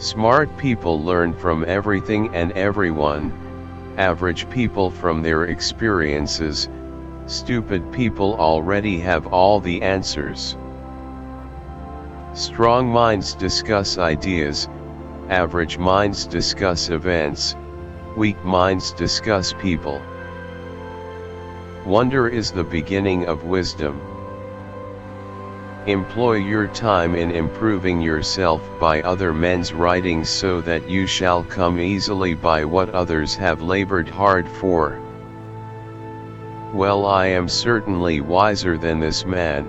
Smart people learn from everything and everyone, average people from their experiences, stupid people already have all the answers. Strong minds discuss ideas, average minds discuss events, weak minds discuss people. Wonder is the beginning of wisdom. Employ your time in improving yourself by other men's writings so that you shall come easily by what others have labored hard for. Well, I am certainly wiser than this man.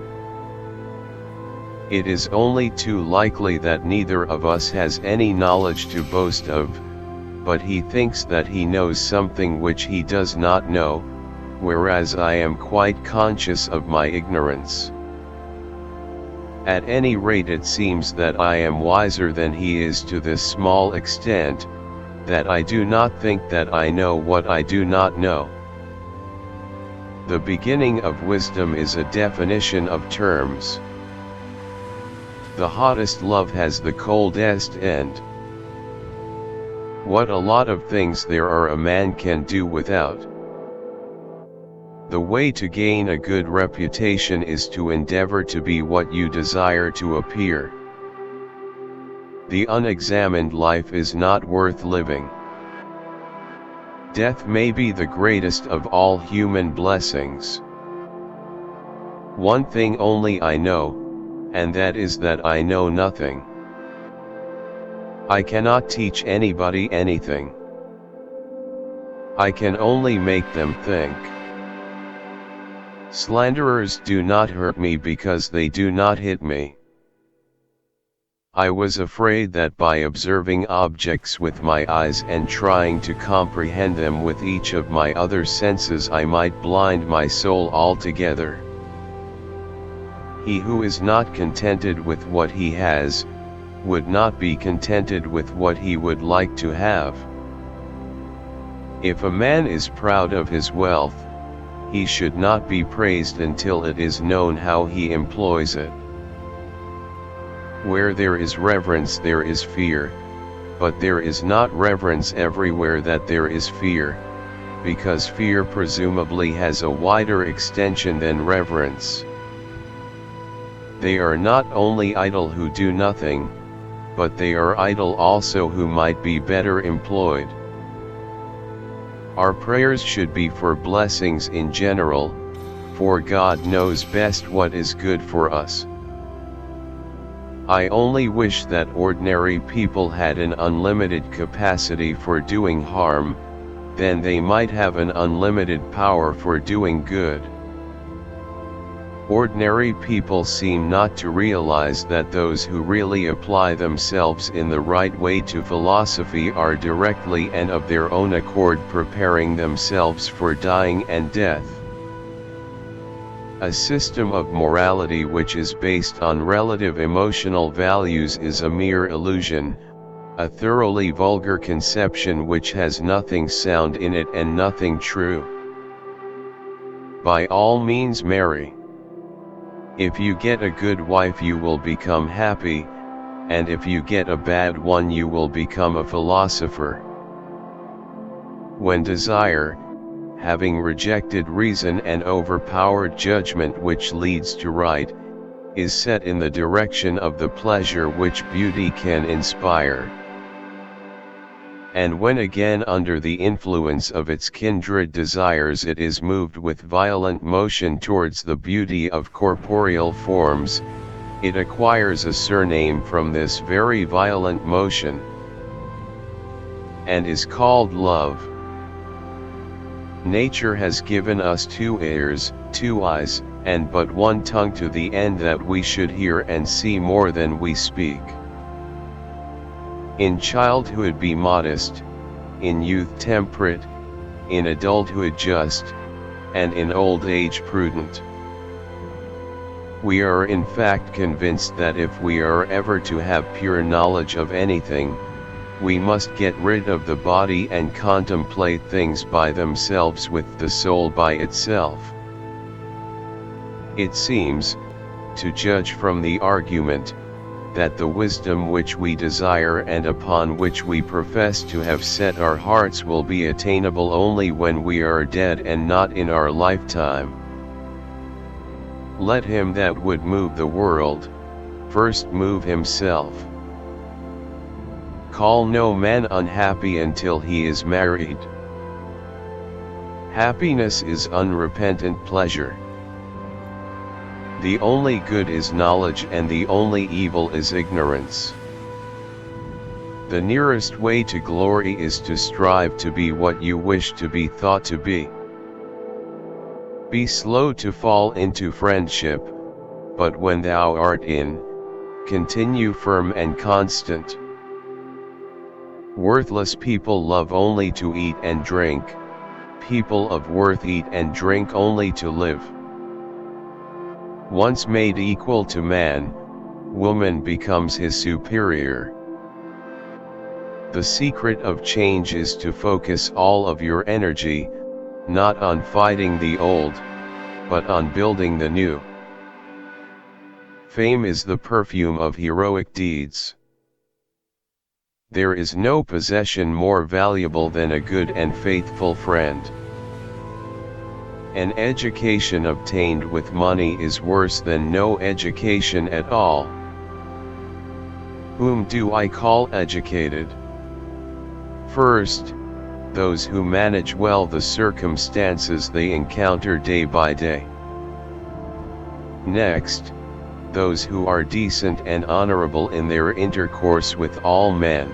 It is only too likely that neither of us has any knowledge to boast of, but he thinks that he knows something which he does not know, whereas I am quite conscious of my ignorance. At any rate, it seems that I am wiser than he is to this small extent, that I do not think that I know what I do not know. The beginning of wisdom is a definition of terms. The hottest love has the coldest end. What a lot of things there are a man can do without. The way to gain a good reputation is to endeavor to be what you desire to appear. The unexamined life is not worth living. Death may be the greatest of all human blessings. One thing only I know, and that is that I know nothing. I cannot teach anybody anything. I can only make them think. Slanderers do not hurt me because they do not hit me. I was afraid that by observing objects with my eyes and trying to comprehend them with each of my other senses I might blind my soul altogether. He who is not contented with what he has, would not be contented with what he would like to have. If a man is proud of his wealth, he should not be praised until it is known how he employs it. Where there is reverence there is fear, but there is not reverence everywhere that there is fear, because fear presumably has a wider extension than reverence. They are not only idle who do nothing, but they are idle also who might be better employed. Our prayers should be for blessings in general, for God knows best what is good for us. I only wish that ordinary people had an unlimited capacity for doing harm, then they might have an unlimited power for doing good. Ordinary people seem not to realize that those who really apply themselves in the right way to philosophy are directly and of their own accord preparing themselves for dying and death. A system of morality which is based on relative emotional values is a mere illusion, a thoroughly vulgar conception which has nothing sound in it and nothing true. By all means marry. If you get a good wife you will become happy, and if you get a bad one you will become a philosopher. When desire, having rejected reason and overpowered judgment which leads to right, is set in the direction of the pleasure which beauty can inspire, and when again under the influence of its kindred desires it is moved with violent motion towards the beauty of corporeal forms, it acquires a surname from this very violent motion, and is called love. Nature has given us 2 ears, 2 eyes, and but 1 tongue to the end that we should hear and see more than we speak. In childhood be modest, in youth temperate, in adulthood just, and in old age prudent. We are in fact convinced that if we are ever to have pure knowledge of anything, we must get rid of the body and contemplate things by themselves with the soul by itself. It seems, to judge from the argument, that the wisdom which we desire and upon which we profess to have set our hearts will be attainable only when we are dead and not in our lifetime. Let him that would move the world, first move himself. Call no man unhappy until he is married. Happiness is unrepentant pleasure. The only good is knowledge and the only evil is ignorance. The nearest way to glory is to strive to be what you wish to be thought to be. Be slow to fall into friendship, but when thou art in, continue firm and constant. Worthless people love only to eat and drink, people of worth eat and drink only to live. Once made equal to man, woman becomes his superior. The secret of change is to focus all of your energy, not on fighting the old, but on building the new. Fame is the perfume of heroic deeds. There is no possession more valuable than a good and faithful friend. An education obtained with money is worse than no education at all. Whom do I call educated? First, those who manage well the circumstances they encounter day by day. Next, those who are decent and honorable in their intercourse with all men,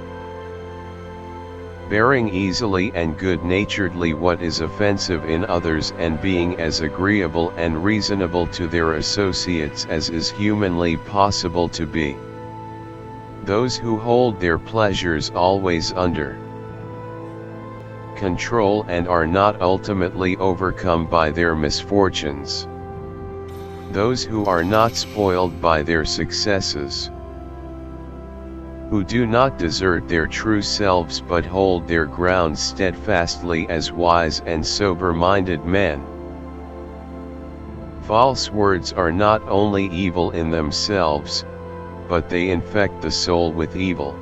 bearing easily and good-naturedly what is offensive in others and being as agreeable and reasonable to their associates as is humanly possible to be. Those who hold their pleasures always under control and are not ultimately overcome by their misfortunes. Those who are not spoiled by their successes, who do not desert their true selves but hold their ground steadfastly as wise and sober-minded men. False words are not only evil in themselves, but they infect the soul with evil.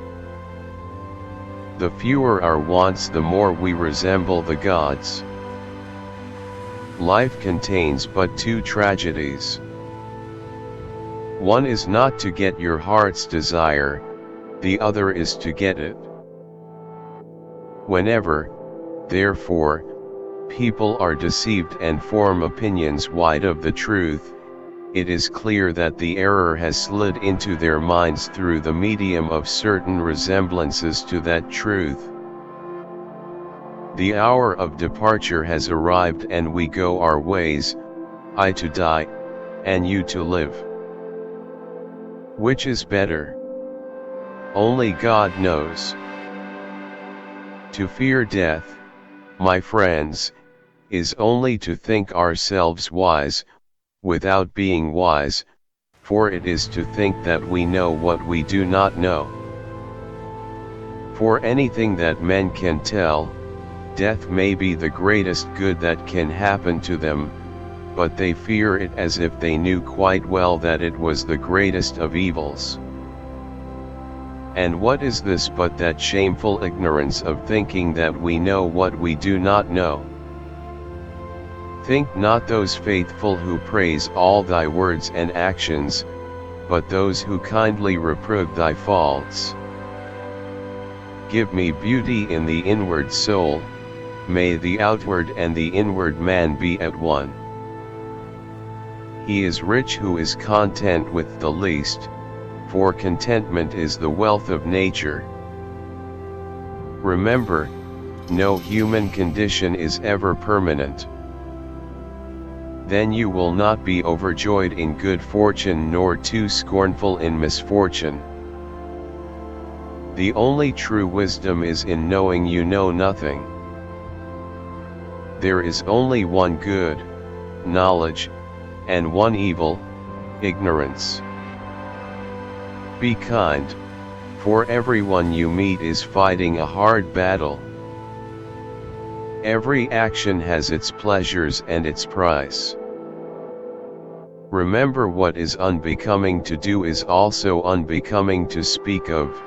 The fewer our wants, the more we resemble the gods. Life contains but two tragedies. One is not to get your heart's desire, the other is to get it. Whenever, therefore, people are deceived and form opinions wide of the truth, it is clear that the error has slid into their minds through the medium of certain resemblances to that truth. The hour of departure has arrived and we go our ways, I to die, and you to live. Which is better? Only God knows. To fear death, my friends, is only to think ourselves wise, without being wise, for it is to think that we know what we do not know. For anything that men can tell, death may be the greatest good that can happen to them, but they fear it as if they knew quite well that it was the greatest of evils. And what is this but that shameful ignorance of thinking that we know what we do not know? Think not those faithful who praise all thy words and actions, but those who kindly reprove thy faults. Give me beauty in the inward soul, may the outward and the inward man be at one. He is rich who is content with the least, for contentment is the wealth of nature. Remember, no human condition is ever permanent. Then you will not be overjoyed in good fortune nor too scornful in misfortune. The only true wisdom is in knowing you know nothing. There is only one good, knowledge, and one evil, ignorance. Be kind, for everyone you meet is fighting a hard battle. Every action has its pleasures and its price. Remember, what is unbecoming to do is also unbecoming to speak of.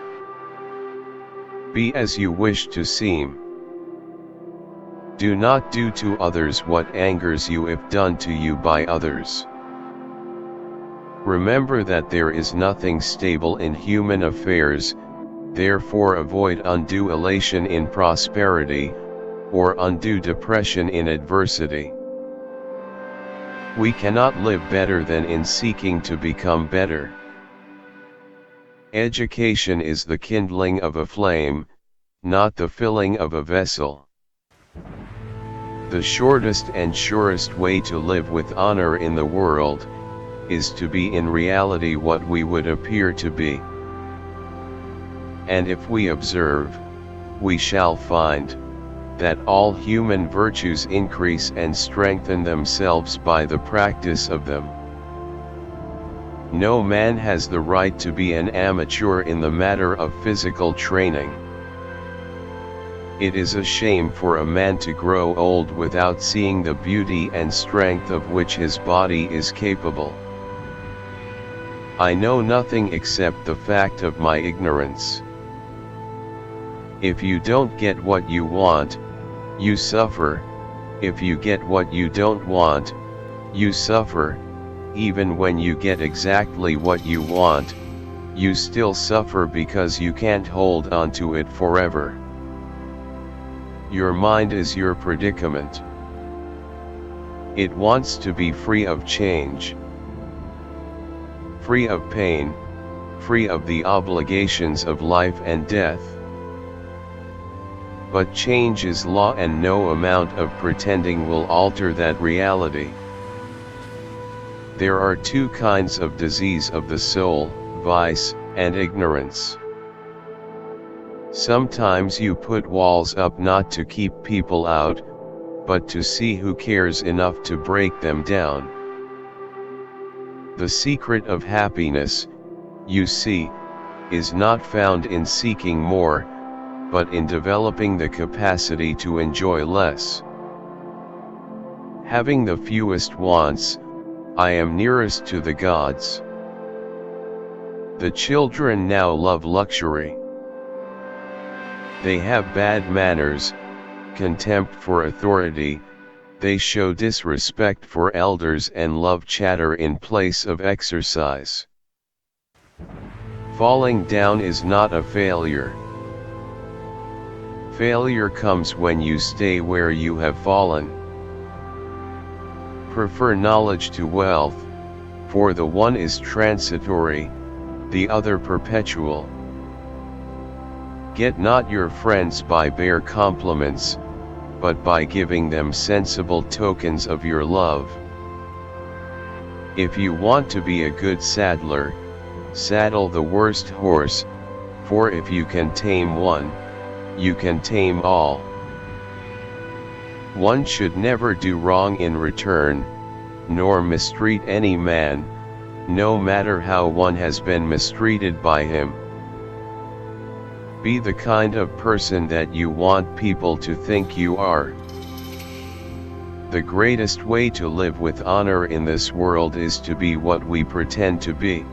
Be as you wish to seem. Do not do to others what angers you if done to you by others. Remember that there is nothing stable in human affairs, therefore avoid undue elation in prosperity, or undue depression in adversity. We cannot live better than in seeking to become better. Education is the kindling of a flame, not the filling of a vessel. The shortest and surest way to live with honor in the world, is to be in reality what we would appear to be. And if we observe, we shall find that all human virtues increase and strengthen themselves by the practice of them. No man has the right to be an amateur in the matter of physical training. It is a shame for a man to grow old without seeing the beauty and strength of which his body is capable. I know nothing except the fact of my ignorance. If you don't get what you want, you suffer. If you get what you don't want, you suffer. Even when you get exactly what you want, you still suffer because you can't hold on to it forever. Your mind is your predicament. It wants to be free of change, free of pain, free of the obligations of life and death. But change is law, and no amount of pretending will alter that reality. There are two kinds of disease of the soul, vice and ignorance. Sometimes you put walls up not to keep people out, but to see who cares enough to break them down. The secret of happiness, you see, is not found in seeking more, but in developing the capacity to enjoy less. Having the fewest wants, I am nearest to the gods. The children now love luxury. They have bad manners, contempt for authority, they show disrespect for elders and love chatter in place of exercise. Falling down is not a failure. Failure comes when you stay where you have fallen. Prefer knowledge to wealth, for the one is transitory, the other perpetual. Get not your friends by bare compliments, but by giving them sensible tokens of your love. If you want to be a good saddler, saddle the worst horse, for if you can tame one, you can tame all. One should never do wrong in return, nor mistreat any man, no matter how one has been mistreated by him. Be the kind of person that you want people to think you are. The greatest way to live with honor in this world is to be what we pretend to be.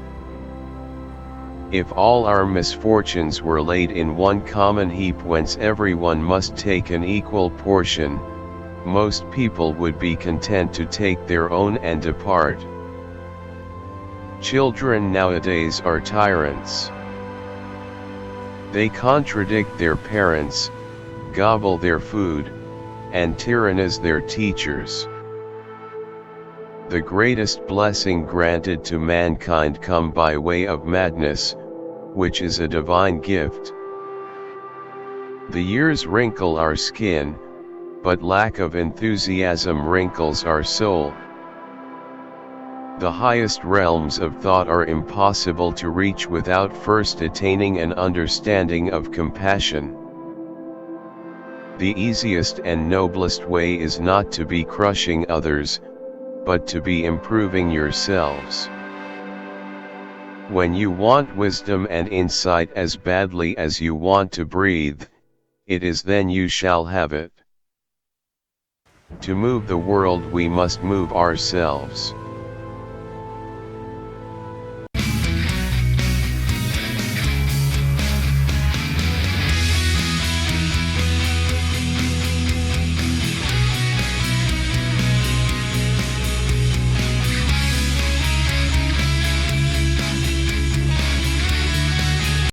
If all our misfortunes were laid in one common heap whence everyone must take an equal portion, most people would be content to take their own and depart. Children nowadays are tyrants. They contradict their parents, gobble their food, and tyrannize their teachers. The greatest blessing granted to mankind come by way of madness, which is a divine gift. The years wrinkle our skin, but lack of enthusiasm wrinkles our soul. The highest realms of thought are impossible to reach without first attaining an understanding of compassion. The easiest and noblest way is not to be crushing others, but to be improving yourselves. When you want wisdom and insight as badly as you want to breathe, it is then you shall have it. To move the world we must move ourselves.